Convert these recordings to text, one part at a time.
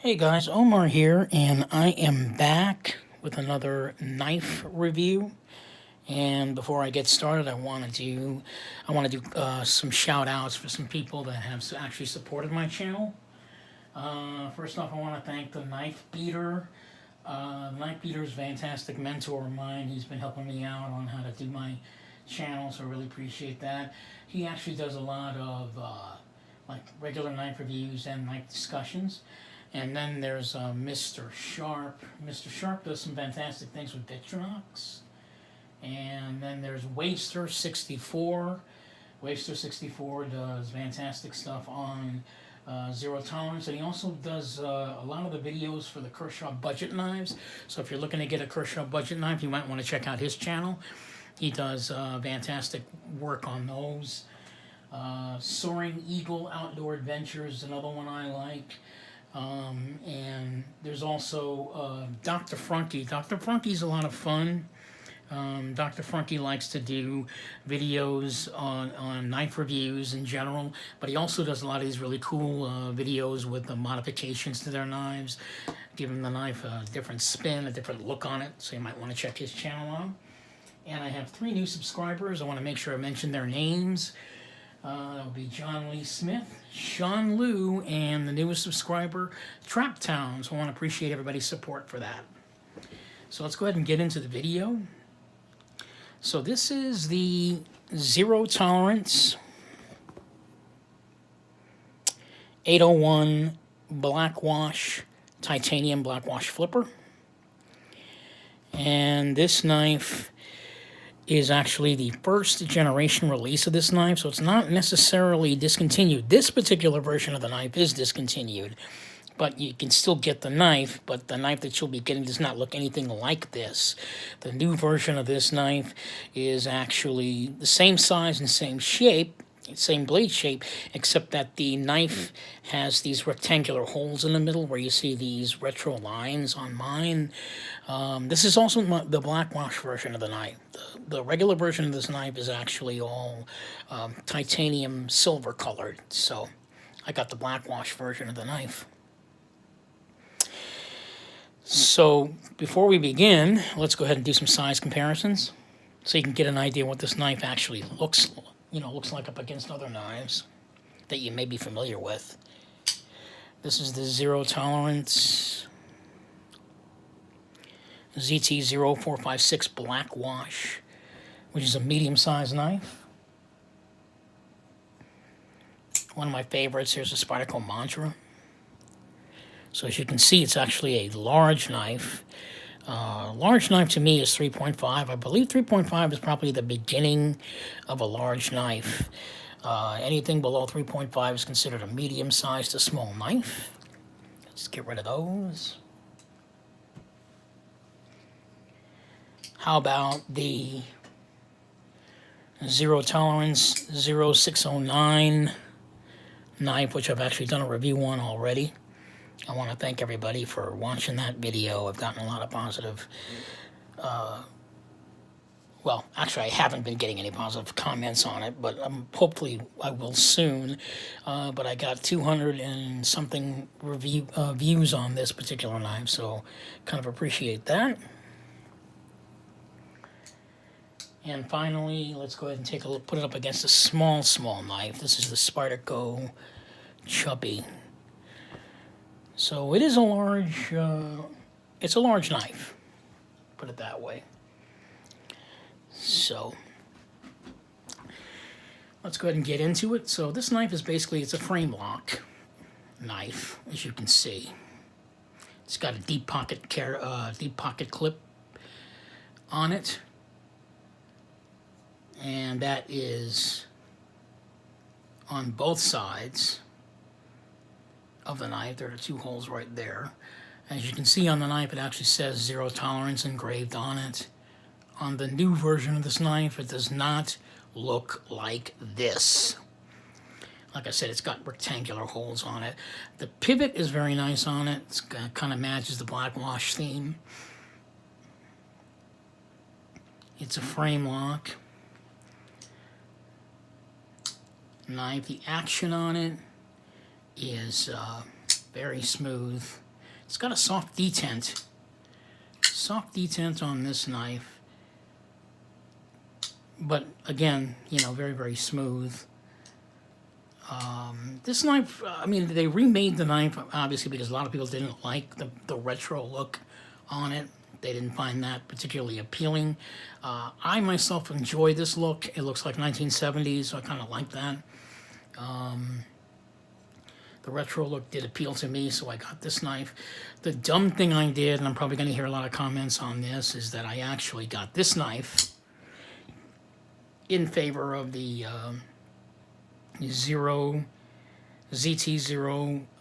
Hey guys, Omar here, and I am back with another knife review. And before I get started, I want to do some shout outs for some people that have actually supported my channel. First off, I want to thank the Knife Beater. Knife Beater is a fantastic mentor of mine. He's been helping me out on how to do my channel, so I really appreciate that. He actually does a lot of like regular knife reviews and knife discussions. And then there's Mr. Sharp. Mr. Sharp does some fantastic things with Victorinox. And then there's Waster64. Waster64 does fantastic stuff on zero tolerance, and he also does a lot of the videos for the Kershaw budget knives. So if you're looking to get a Kershaw budget knife, you might want to check out his channel. He does fantastic work on those. Soaring Eagle Outdoor Adventures is another one I like. And there's also Dr. Frunky. Dr. Frunky's a lot of fun. Dr. Frunky likes to do videos on knife reviews in general, but he also does a lot of these really cool videos with the modifications to their knives, giving the knife a different spin, a different look on it, so you might want to check his channel out. And I have 3 new subscribers. I want to make sure I mention their names. That would be John Lee Smith, Sean Liu, and the newest subscriber, Trap Town. So I want to appreciate everybody's support for that. So let's go ahead and get into the video. So this is the Zero Tolerance 801 Blackwash Titanium Blackwash Flipper. And this knife is actually the first generation release of this knife, so it's not necessarily discontinued. This particular version of the knife is discontinued, but you can still get the knife, but the knife that you'll be getting does not look anything like this. The new version of this knife is actually the same size and same shape, same blade shape, except that the knife has these rectangular holes in the middle where you see these retro lines on mine. This is also the Blackwash version of the knife. The regular version of this knife is actually all titanium silver colored, so I got the Blackwash version of the knife. So before we begin, let's go ahead and do some size comparisons so you can get an idea what this knife actually looks like up against other knives that you may be familiar with. This is the Zero Tolerance ZT0456 Blackwash, which is a medium-sized knife. One of my favorites. Here's a Spyderco Mantra. So as you can see, it's actually a large knife. Large knife to me is 3.5. I believe 3.5 is probably the beginning of a large knife. Anything below 3.5 is considered a medium-sized to small knife. Let's get rid of those. How about the Zero Tolerance 0609 knife, which I've actually done a review on already. I want to thank everybody for watching that video. I've gotten a lot of positive, well, actually I haven't been getting any positive comments on it, but hopefully I will soon. But I got 200 and something views on this particular knife, so kind of appreciate that. And finally, let's go ahead and take a look, put it up against a small knife. This is the Spyderco Chubby. So it is a large, it's a large knife, put it that way. So let's go ahead and get into it. So this knife is basically, it's a frame lock knife, as you can see. It's got a deep pocket clip on it, and that is on both sides of the knife. There are 2 holes right there. As you can see on the knife, it actually says Zero Tolerance engraved on it. On the new version of this knife, it does not look like this. Like I said, it's got rectangular holes on it. The pivot is very nice on it. It kind of matches the Blackwash theme. It's a frame lock knife. The action on it is very smooth. It's got a soft detent. Soft detent on this knife. But again, you know, very, very smooth. This knife, I mean, they remade the knife, obviously, because a lot of people didn't like the retro look on it. They didn't find that particularly appealing. I myself enjoy this look. It looks like 1970s, so I kind of like that. The retro look did appeal to me, so I got this knife. The dumb thing I did, and I'm probably going to hear a lot of comments on this, is that I actually got this knife in favor of the ZT0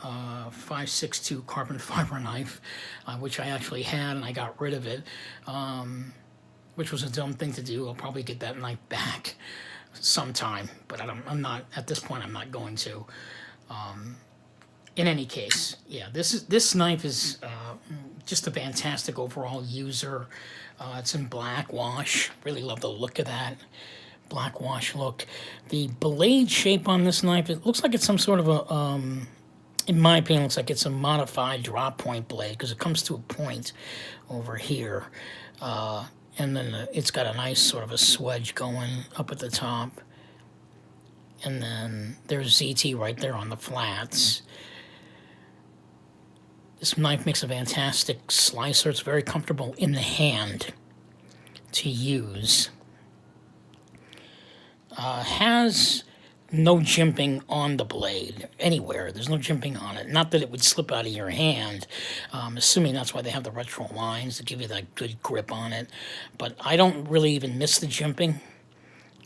562 carbon fiber knife, which I actually had, and I got rid of it, which was a dumb thing to do. I'll probably get that knife back sometime, but I'm not, at this point, I'm not going to. In any case, yeah, this knife is just a fantastic overall user. It's in black wash. Really love the look of that black wash look. The blade shape on this knife, it looks like it's some sort of a, in my opinion, looks like it's a modified drop point blade, because it comes to a point over here. And then it's got a nice sort of a swedge going up at the top. And then there's ZT right there on the flats. This knife makes a fantastic slicer. It's very comfortable in the hand to use. Has no jimping on the blade anywhere. There's no jimping on it. Not that it would slip out of your hand. Assuming that's why they have the retro lines to give you that good grip on it. But I don't really even miss the jimping.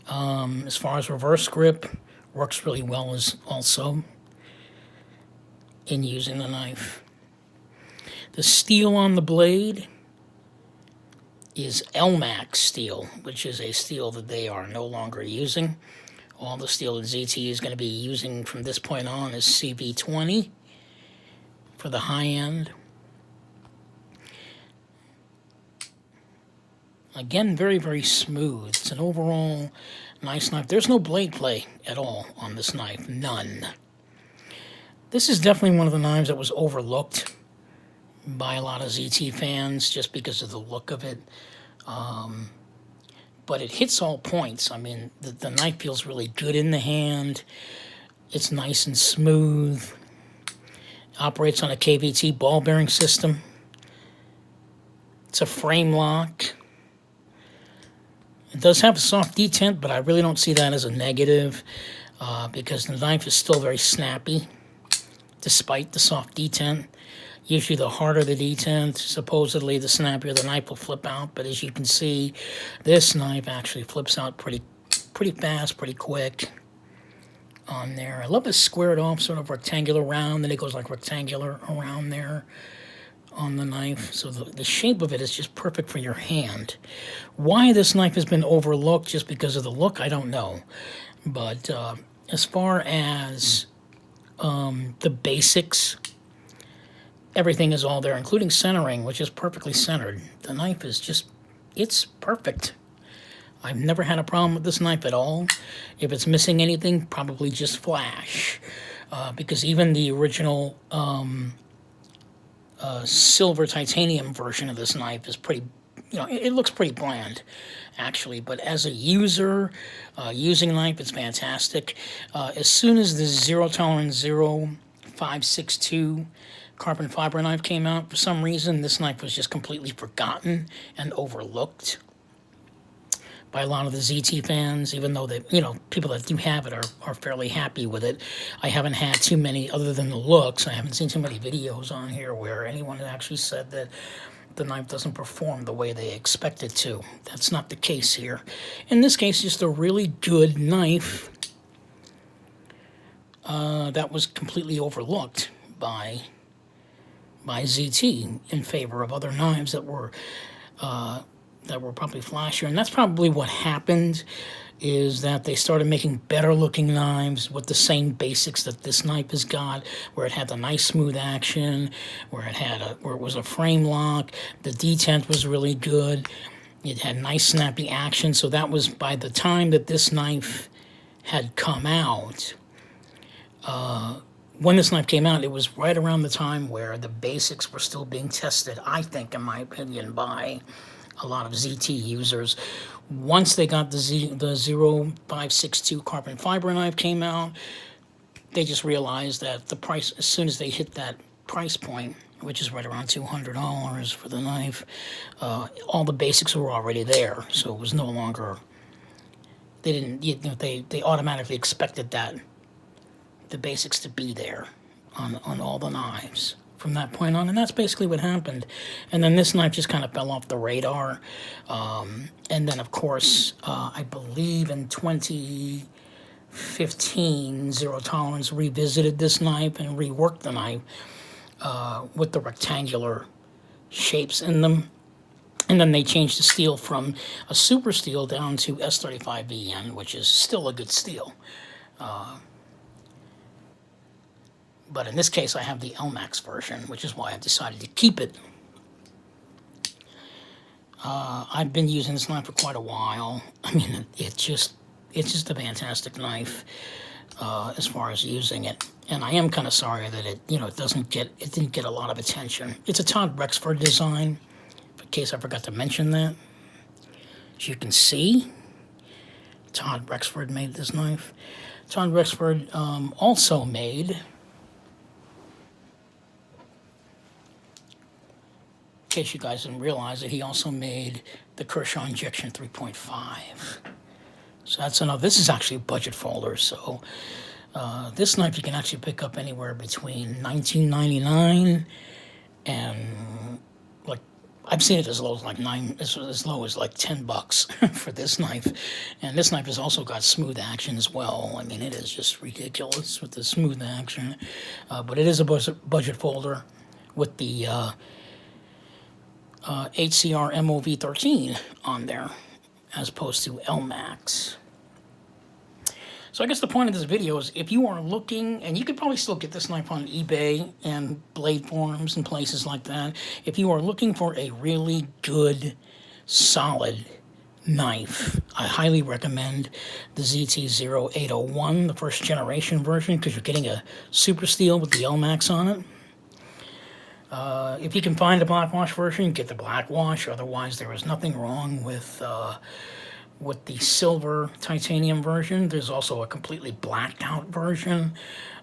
As far as reverse grip, works really well as also in using the knife. The steel on the blade is Elmax steel, which is a steel that they are no longer using. All the steel that ZT is going to be using from this point on is CV20 for the high end. Again, very, very smooth. It's an overall nice knife. There's no blade play at all on this knife. None. This is definitely one of the knives that was overlooked by a lot of ZT fans just because of the look of it. But it hits all points. I mean, the knife feels really good in the hand. It's nice and smooth. Operates on a KVT ball bearing system. It's a frame lock. It does have a soft detent, but I really don't see that as a negative because the knife is still very snappy despite the soft detent. Usually the harder the detent, supposedly the snappier the knife will flip out. But as you can see, this knife actually flips out pretty fast, pretty quick on there. I love this squared off sort of rectangular round, then it goes like rectangular around there on the knife. So the shape of it is just perfect for your hand. Why this knife has been overlooked just because of the look, I don't know. But as far as the basics, everything is all there, including centering, which is perfectly centered. The knife is just, it's perfect. I've never had a problem with this knife at all. If it's missing anything, probably just flash. Because even the original silver titanium version of this knife is pretty, you know, it looks pretty bland, actually. But as a user, using a knife, it's fantastic. As soon as the Zero Tolerance 0562 carbon fiber knife came out, for some reason, this knife was just completely forgotten and overlooked by a lot of the ZT fans, even though they, you know, people that do have it are fairly happy with it. I haven't had too many, other than the looks, I haven't seen too many videos on here where anyone actually said that the knife doesn't perform the way they expect it to. That's not the case here. In this case, just a really good knife that was completely overlooked by ZT in favor of other knives that were probably flashier. And that's probably what happened, is that they started making better looking knives with the same basics that this knife has got, where it had the nice smooth action, where it was a frame lock, the detent was really good, it had nice snappy action. So that was, by the time that this knife had come out, when this knife came out, it was right around the time where the basics were still being tested, I think, in my opinion, by a lot of ZT users. Once they got the 0562 carbon fiber knife came out, they just realized that the price, as soon as they hit that price point, which is right around $200 for the knife, all the basics were already there. So it was no longer, they didn't, they automatically expected that, the basics to be there on all the knives from that point on, and that's basically what happened. And then this knife just kind of fell off the radar. And then, of course, I believe in 2015, Zero Tolerance revisited this knife and reworked the knife with the rectangular shapes in them. And then they changed the steel from a super steel down to S35VN, which is still a good steel. But in this case, I have the Elmax version, which is why I decided to keep it. I've been using this knife for quite a while. I mean, it's just a fantastic knife as far as using it. And I am kind of sorry that it didn't get a lot of attention. It's a Todd Rexford design, in case I forgot to mention that. As you can see, Todd Rexford made this knife. Todd Rexford also made, in case you guys didn't realize it, he also made the Kershaw Injection 3.5. So that's another, this is actually a budget folder, so this knife you can actually pick up anywhere between $19.99 and, like, I've seen it as low as like as low as like $10 for this knife. And this knife has also got smooth action as well. I mean, it is just ridiculous with the smooth action. But it is a budget folder with the HCR MOV13 on there, as opposed to Elmax. So I guess the point of this video is, if you are looking, and you could probably still get this knife on eBay and blade forums and places like that, if you are looking for a really good, solid knife, I highly recommend the ZT-0801, the first generation version, because you're getting a super steel with the Elmax on it. If you can find a blackwash version, get the blackwash. Otherwise, there is nothing wrong with the silver titanium version. There's also a completely blacked out version.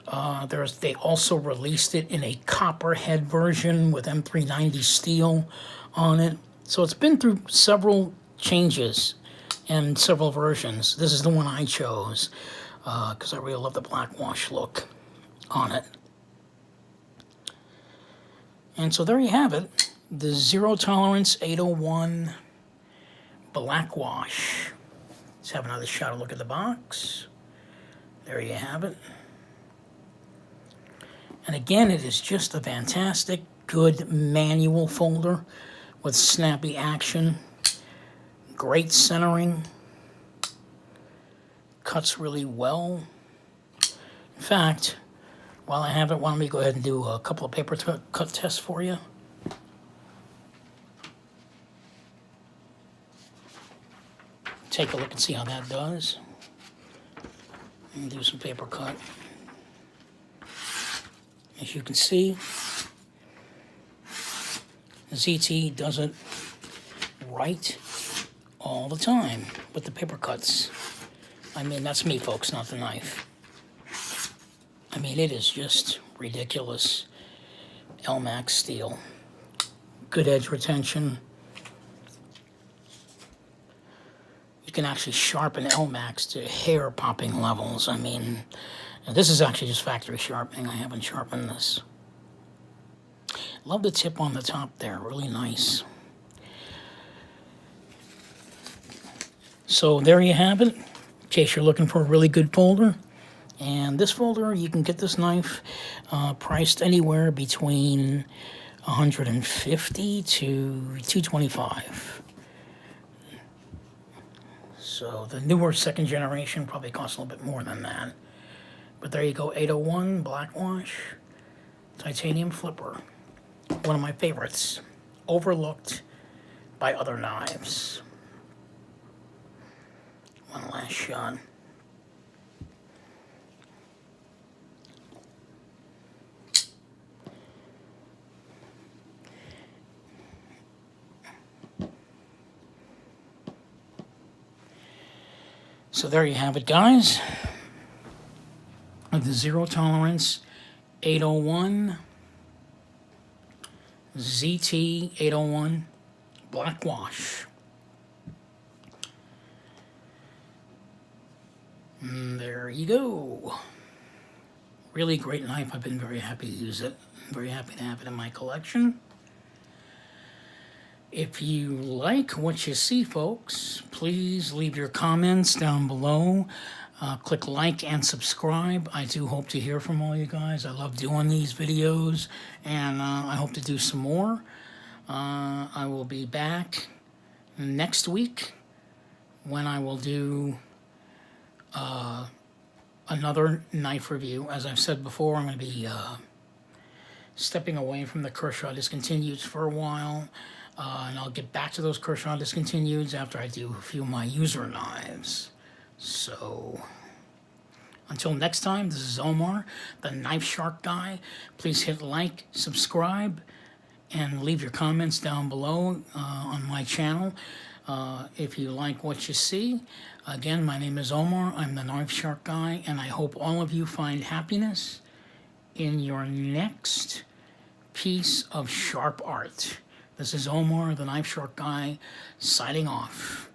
They also released it in a copperhead version with M390 steel on it. So it's been through several changes and several versions. This is the one I chose because I really love the blackwash look on it. And so there you have it, the Zero Tolerance 801 Blackwash. Let's have another shot of look at the box. There you have it. And again, it is just a fantastic, good manual folder with snappy action, great centering, cuts really well. In fact, while I have it, why don't we go ahead and do a couple of paper cut tests for you. Take a look and see how that does. And do some paper cut. As you can see, the ZT does it right all the time with the paper cuts. I mean, that's me, folks, not the knife. I mean, it is just ridiculous. Elmax steel. Good edge retention. You can actually sharpen Elmax to hair popping levels. I mean, this is actually just factory sharpening. I haven't sharpened this. Love the tip on the top there, really nice. So there you have it, in case you're looking for a really good folder. And this folder, you can get this knife priced anywhere between $150 to $225. So the newer second generation probably costs a little bit more than that. But there you go, 801 Blackwash titanium flipper. One of my favorites, overlooked by other knives. One last shot. So there you have it, guys. The Zero Tolerance 801 ZT 801 Black Wash. And there you go. Really great knife. I've been very happy to use it. Very happy to have it in my collection. If you like what you see, folks, please leave your comments down below. Click like and subscribe. I do hope to hear from all you guys. I love doing these videos, and I hope to do some more. I will be back next week when I will do another knife review. As I've said before, I'm going to be stepping away from the Kershaw Discontinueds for a while. And I'll get back to those Kershaw Discontinueds after I do a few of my user knives. So, until next time, this is Omar, the Knife Shark Guy. Please hit like, subscribe, and leave your comments down below on my channel if you like what you see. Again, my name is Omar. I'm the Knife Shark Guy, and I hope all of you find happiness in your next piece of sharp art. This is Omar, the Knife Shark Guy, signing off.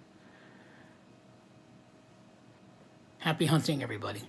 Happy hunting, everybody.